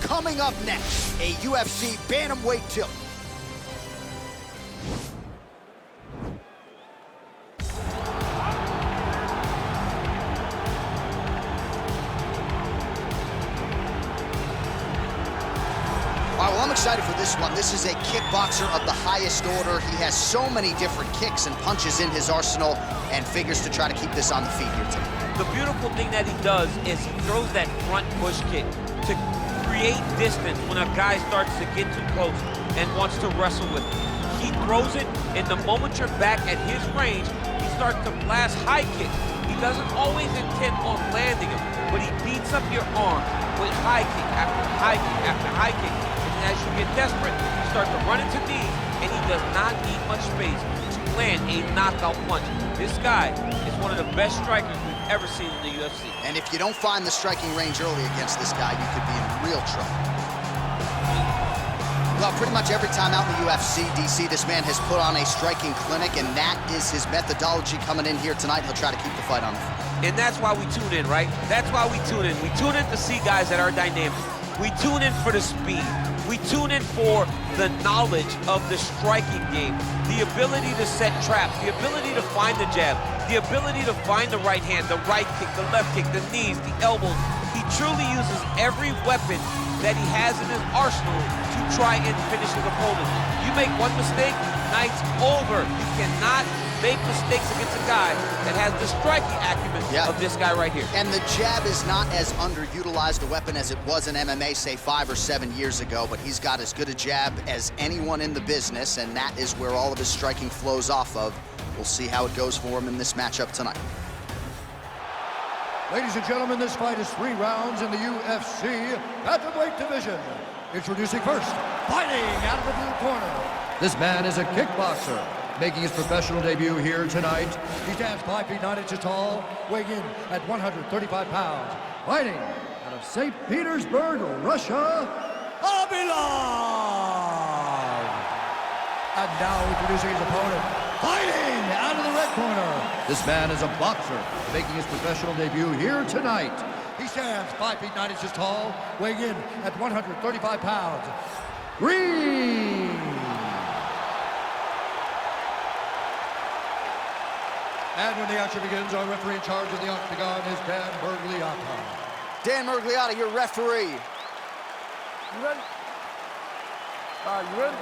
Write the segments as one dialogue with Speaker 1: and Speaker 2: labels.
Speaker 1: Coming up next, a UFC Bantamweight tilt. All right, well, I'm excited for this one. This is a kickboxer of the highest order. He has so many different kicks and punches in his arsenal and figures to try to keep this on the feet here tonight.
Speaker 2: The beautiful thing that he does is he throws that front push kick to create distance when a guy starts to get too close and wants to wrestle with him. He throws it, and the moment you're back at his range, he starts to blast high kicks. He doesn't always intend on landing them, but he beats up your arm with high kick after high kick after high kick. And as you get desperate, you start to run into knees, and he does not need much space to land a knockout punch. This guy is one of the best strikers we've ever seen in the UFC.
Speaker 1: And if you don't find the striking range early against this guy, you could be in real trouble. Well, pretty much every time out in the UFC, DC, this man has put on a striking clinic, and that is his methodology coming in here tonight. He'll try to keep the fight on the feet.
Speaker 2: And that's why we tune in, right? That's why we tune in. We tune in to see guys that are dynamic. We tune in for the speed. We tune in for the knowledge of the striking game, the ability to set traps, the ability to find the jab, the ability to find the right hand, the right kick, the left kick, the knees, the elbows. He truly uses every weapon that he has in his arsenal to try and finish his opponent. You make one mistake, night's over. You cannot make mistakes against a guy that has the striking acumen of this guy right here.
Speaker 1: And the jab is not as underutilized a weapon as it was in MMA, say 5 or 7 years ago, but he's got as good a jab as anyone in the business, and that is where all of his striking flows off of. We'll see how it goes for him in this matchup tonight.
Speaker 3: Ladies and gentlemen, this fight is 3 rounds in the UFC Bantamweight division. Introducing first, fighting out of the blue corner. This man is a kickboxer, making his professional debut here tonight. He stands 5 feet 9 inches tall, weighing in at 135 pounds. Fighting out of St. Petersburg, Russia, Khabilov. And now introducing his opponent, fighting out of the red corner. This man is a boxer, making his professional debut here tonight. He stands 5 feet 9 inches tall, weighing in at 135 pounds. Green. And when the action begins, our referee in charge of the octagon is Dan Mergliata.
Speaker 1: Dan Mergliata, your referee.
Speaker 4: You ready? You ready?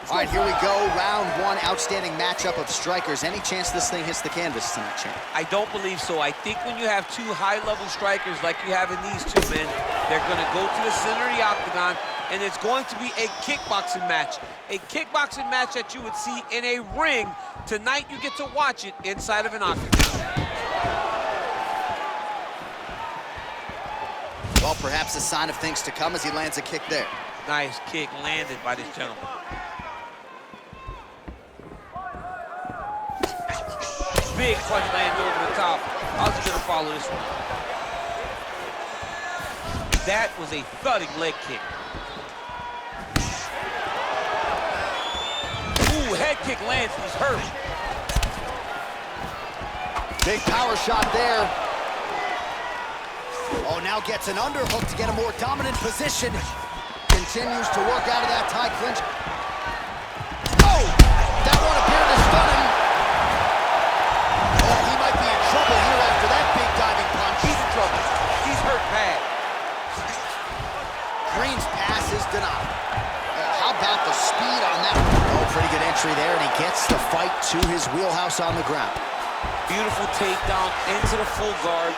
Speaker 1: All right, here we go. Round 1, outstanding matchup of strikers. Any chance this thing hits the canvas tonight, champ?
Speaker 2: I don't believe so. I think when you have 2 high-level strikers like you have in these 2 men, they're going to go to the center of the octagon, and it's going to be a kickboxing match. A kickboxing match that you would see in a ring. Tonight, you get to watch it inside of an octagon.
Speaker 1: Well, perhaps a sign of things to come as he lands a kick there.
Speaker 2: Nice kick landed by this gentleman. Big punch landed over the top. How's he gonna follow this one? That was a thudding leg kick. Ooh, head kick lands, he's hurt.
Speaker 1: Big power shot there. Oh, now gets an underhook to get a more dominant position. Continues to work out of that tie clinch. Oh, that one appeared to stun him. Oh, he might be in trouble here after that big diving punch.
Speaker 2: He's in trouble. He's hurt bad.
Speaker 1: Green's pass is denied. How about the speed on that? Oh, pretty good entry there, and he gets the fight to his wheelhouse on the ground.
Speaker 2: Beautiful takedown into the full guard.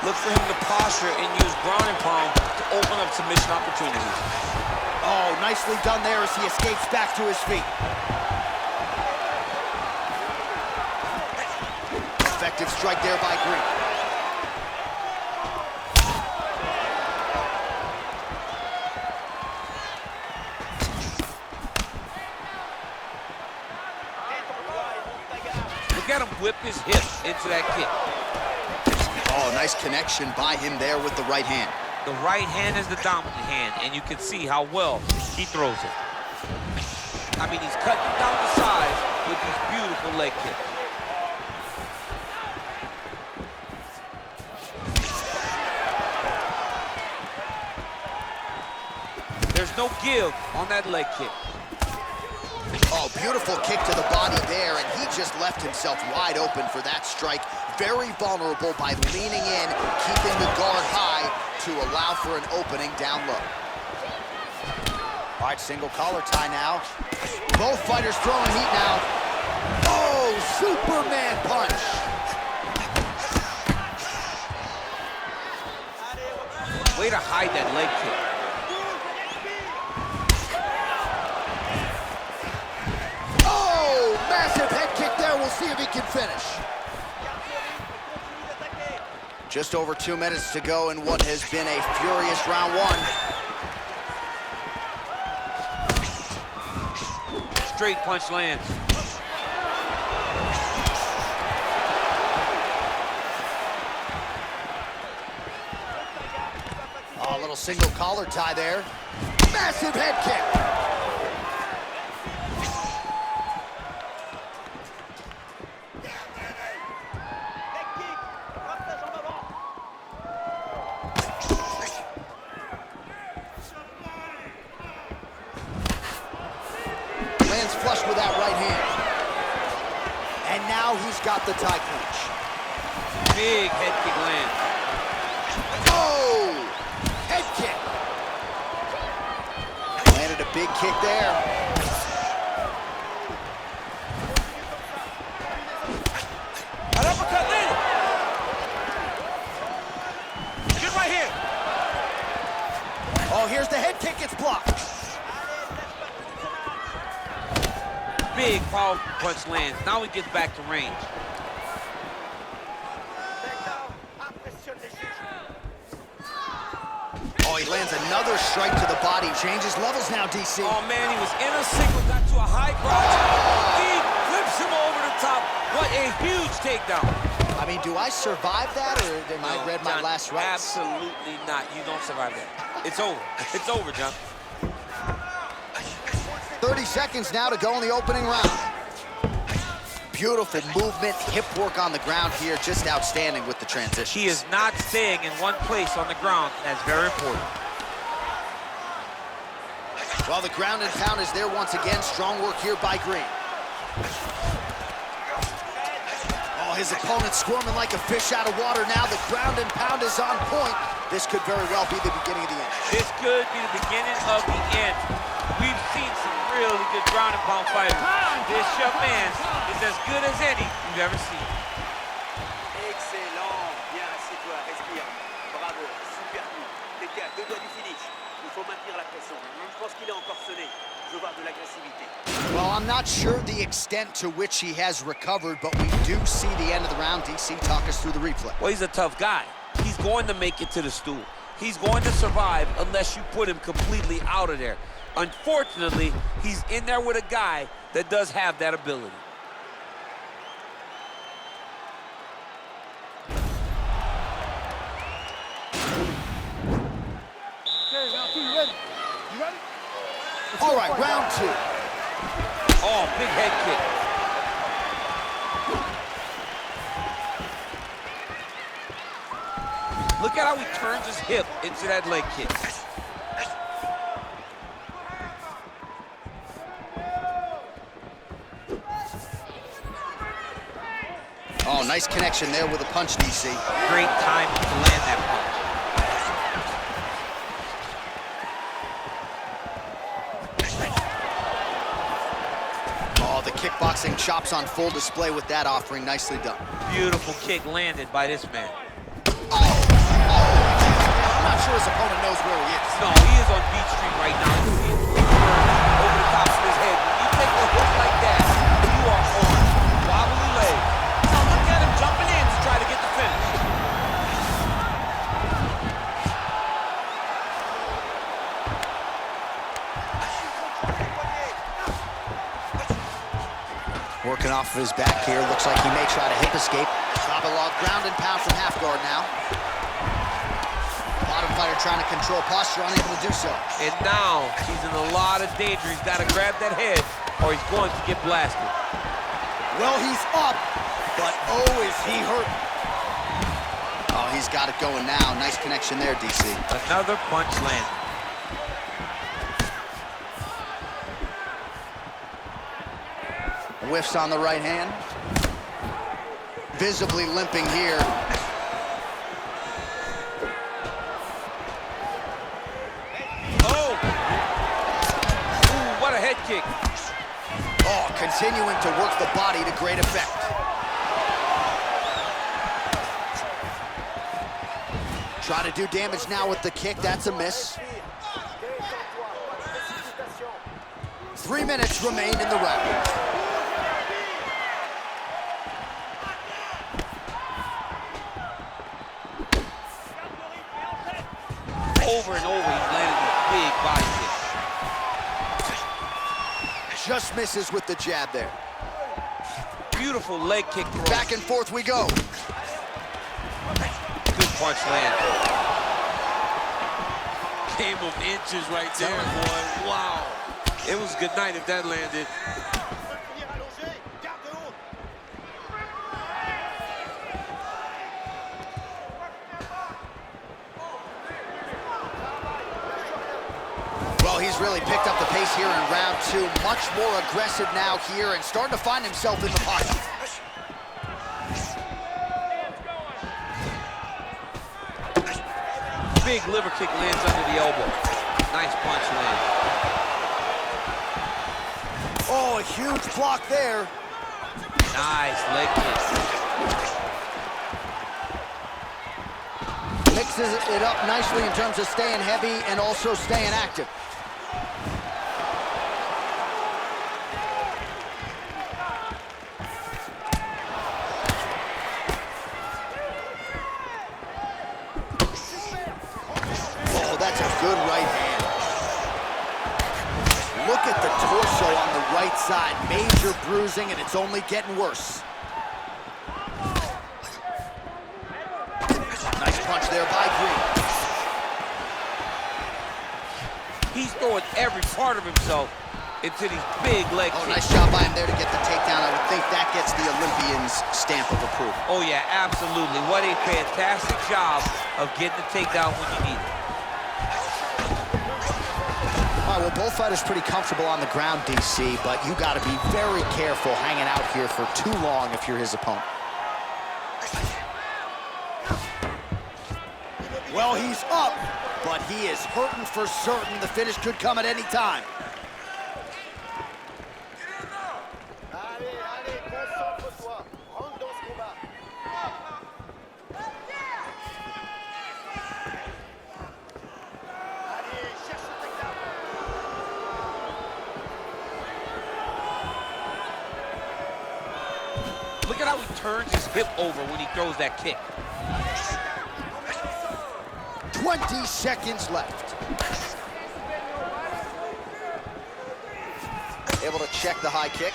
Speaker 2: Look for him to posture and use ground and pound to open up submission opportunities.
Speaker 1: Oh, nicely done there as he escapes back to his feet. Effective strike there by Green.
Speaker 2: Look at him whip his hip into that kick.
Speaker 1: Oh, nice connection by him there with the right hand.
Speaker 2: The right hand is the dominant hand, and you can see how well he throws it. I mean, he's cutting down the size with these beautiful leg kicks. no give on that leg kick.
Speaker 1: Oh, beautiful kick to the body there, and he just left himself wide open for that strike. Very vulnerable by leaning in, keeping the guard high to allow for an opening down low. All right, single collar tie now. Both fighters throwing heat now. Oh, Superman punch.
Speaker 2: Way to hide that leg kick.
Speaker 1: Oh, massive head kick there. We'll see if he can finish. Just over 2 minutes to go in what has been a furious round one.
Speaker 2: Straight punch lands.
Speaker 1: Oh, a little single collar tie there. Massive head kick. Lands flush with that right hand. And now he's got the tie clinch.
Speaker 2: Big head kick lands.
Speaker 1: Oh! Head kick. Landed a big kick there.
Speaker 2: An uppercut landed. Good right here.
Speaker 1: Oh, here's the head kick. It's blocked.
Speaker 2: Big powerful punch lands. Now he gets back to range.
Speaker 1: Oh, he lands another strike to the body. Changes levels now, DC.
Speaker 2: Oh, man, he was in a single, got to a high crotch. He flips him over the top. What a huge takedown.
Speaker 1: I mean, do I survive that, or am I read my
Speaker 2: John,
Speaker 1: last rights?
Speaker 2: Absolutely not. You don't survive that. It's over. It's over, John.
Speaker 1: 30 seconds now to go in the opening round. Beautiful movement, hip work on the ground here, just outstanding with the transition.
Speaker 2: He is not staying in one place on the ground. That's very important.
Speaker 1: Well, the ground and pound is there once again. Strong work here by Green. Oh, his opponent squirming like a fish out of water now. The ground and pound is on point. This could very well be the beginning of the end.
Speaker 2: This could be the beginning of the end. We've seen some really good ground and pound fighters. This young man is as good as any you've ever seen.
Speaker 5: Excellent. Bien, assieds-toi, respire. Bravo, super coup. T'étais à 2 doigts du finish. Il faut maintenir la pression. Je pense qu'il est encore sonné. Je veux voir de l'agressivité.
Speaker 1: Well, I'm not sure the extent to which he has recovered, but we do see the end of the round. DC, talk us through the replay.
Speaker 2: Well, he's a tough guy. He's going to make it to the stool. He's going to survive unless you put him completely out of there. Unfortunately, he's in there with a guy that does have that ability.
Speaker 4: Okay, round 2, you ready? You ready?
Speaker 1: All right, round 2.
Speaker 2: Oh, big head kick. Look at how he turns his hip into that leg kick.
Speaker 1: Oh, nice connection there with a punch, DC.
Speaker 2: Great time to land that punch.
Speaker 1: Oh, the kickboxing chops on full display with that offering. Nicely done.
Speaker 2: Beautiful kick landed by this man.
Speaker 1: Oh! I'm not sure his opponent knows where he is.
Speaker 2: No, he is on Beach Street right now. You see it over the top of his head. When you take a hook like that, you are on wobbly legs. Now look at him jumping in to try to get the finish.
Speaker 1: Working off of his back here. Looks like he may try to hip escape. Khabilov ground and pound from half guard now. Bottom fighter trying to control posture, unable to do so.
Speaker 2: And now he's in a lot of danger. He's got to grab that head or he's going to get blasted.
Speaker 1: Well, he's up, but oh, is he hurt. Oh, he's got it going now. Nice connection there, DC.
Speaker 2: Another punch landed.
Speaker 1: whiffs on the right hand. Visibly limping here.
Speaker 2: Oh! Ooh, what a head kick.
Speaker 1: Oh, continuing to work the body to great effect. Try to do damage now with the kick. That's a miss. 3 minutes remain in the round.
Speaker 2: Over and over, he's landed these big body kicks.
Speaker 1: Just misses with the jab there.
Speaker 2: Beautiful leg kick throw.
Speaker 1: Back and forth we go.
Speaker 2: Good punch land.
Speaker 6: Game of inches right there, boy. Wow. It was good night if that landed.
Speaker 1: Well, he's really picked up the pace here in round 2. Much more aggressive now here and starting to find himself in the pocket.
Speaker 2: Big liver kick lands under the elbow. Nice punch land.
Speaker 1: Oh, a huge block there.
Speaker 2: Nice leg kick.
Speaker 1: Mixes it up nicely in terms of staying heavy and also staying active. Oh, that's a good right hand. Look at the torso on the right side. Major bruising, and it's only getting worse. Nice punch there by Green.
Speaker 2: He's throwing every part of himself into these big leg kicks.
Speaker 1: Oh, nice job by him there to get the takedown. I would think that gets the Olympian's stamp of approval.
Speaker 2: Oh, yeah, absolutely. What a fantastic job of getting the takedown when you need it.
Speaker 1: All right, well, both fighters pretty comfortable on the ground, DC, but you got to be very careful hanging out here for too long if you're his opponent. Well, he's up, but he is hurting for certain. The finish could come at any time.
Speaker 2: Look at how he turns his hip over when he throws that kick.
Speaker 1: 20 seconds left. Able to check the high kick.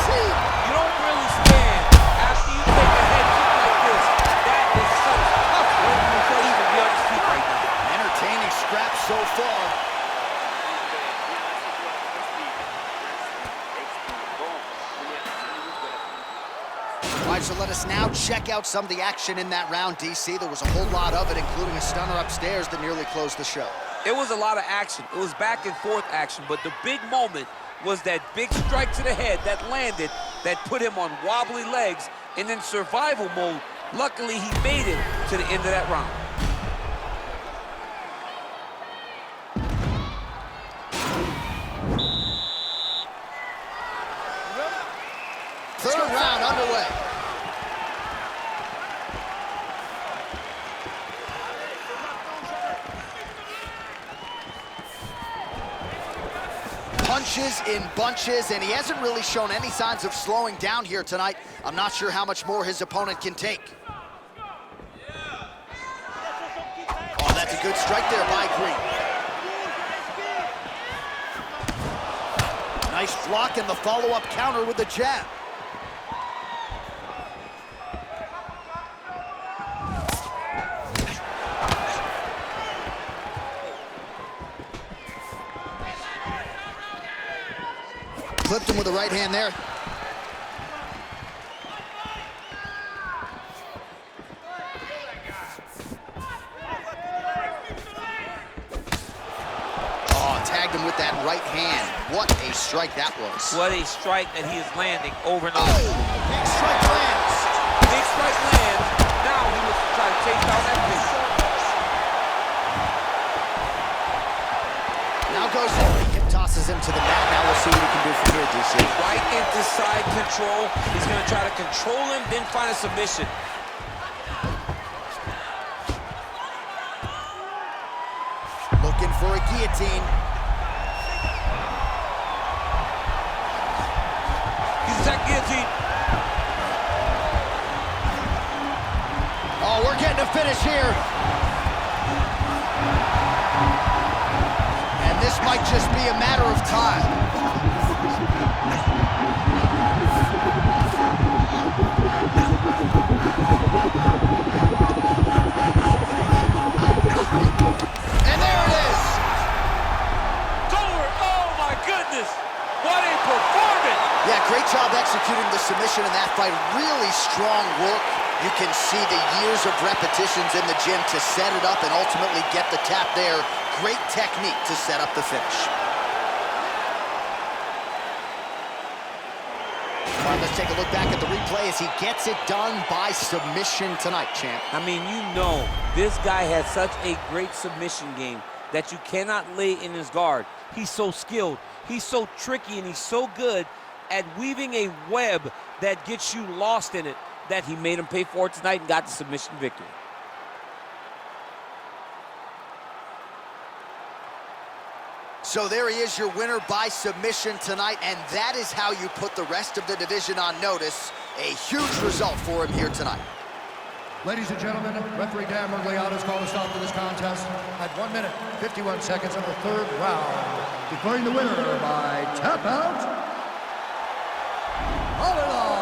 Speaker 2: You don't really stand after you take a head kick like this. That is such tough work to even be on his feet right now.
Speaker 1: Entertaining scrap so far. All right, so let us now check out some of the action in that round, DC. There was a whole lot of it, including a stunner upstairs that nearly closed the show.
Speaker 2: It was a lot of action. It was back and forth action, but the big moment was that big strike to the head that landed, that put him on wobbly legs, and in survival mode. Luckily, he made it to the end of that round.
Speaker 1: Third round underway. Punches in bunches, and he hasn't really shown any signs of slowing down here tonight. I'm not sure how much more his opponent can take. Oh, that's a good strike there by Green. Nice block and the follow-up counter with the jab. Clipped him with the right hand there. right hand. What a strike that was.
Speaker 2: What a strike that he is landing over and over.
Speaker 1: Big strike lands.
Speaker 2: Big strike lands. Now he was trying to chase down that pitch.
Speaker 1: Now goes in. Hip tosses him to the mat. Now we'll see what he can do from here, DC.
Speaker 2: Right into side control. He's going to try to control him, then find a submission.
Speaker 1: Looking for a guillotine.
Speaker 2: He's attacked guillotine.
Speaker 1: Oh, we're getting a finish here. And this might just be a matter of time. And there it is.
Speaker 2: It's over. Oh, my goodness. What a performance.
Speaker 1: Yeah, great job executing the submission in that fight. Really strong work. You can see the years of repetitions in the gym to set it up and ultimately get the tap there. Great technique to set up the finish. All right, let's take a look back at the replay as he gets it done by submission tonight, champ.
Speaker 2: I mean, you know, this guy has such a great submission game that you cannot lay in his guard. He's so skilled, he's so tricky, and he's so good at weaving a web that gets you lost in it that he made him pay for it tonight and got the submission victory.
Speaker 1: So there he is, your winner by submission tonight, and that is how you put the rest of the division on notice. A huge result for him here tonight.
Speaker 3: Ladies and gentlemen, referee Dan Murgliano has called a stop to this contest at 1 minute, 51 seconds of the third round, declaring the winner by tap out, Khabilov.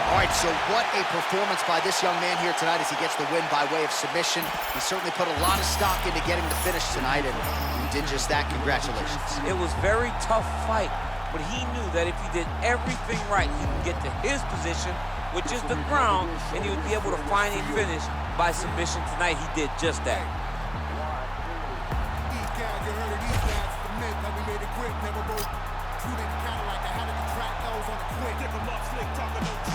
Speaker 1: All right, so what a performance by this young man here tonight as he gets the win by way of submission. He certainly put a lot of stock into getting the finish tonight, and he did just that. Congratulations.
Speaker 2: It was a very tough fight, but he knew that if he did everything right, he could get to his position, which is the ground, and he would be able to find a finish by submission tonight. He did just that.
Speaker 7: These guys, you heard of these guys, the men, like we made it quick, never both. Two didn't count like I had to track those on the quick. Give them up, slick, talking no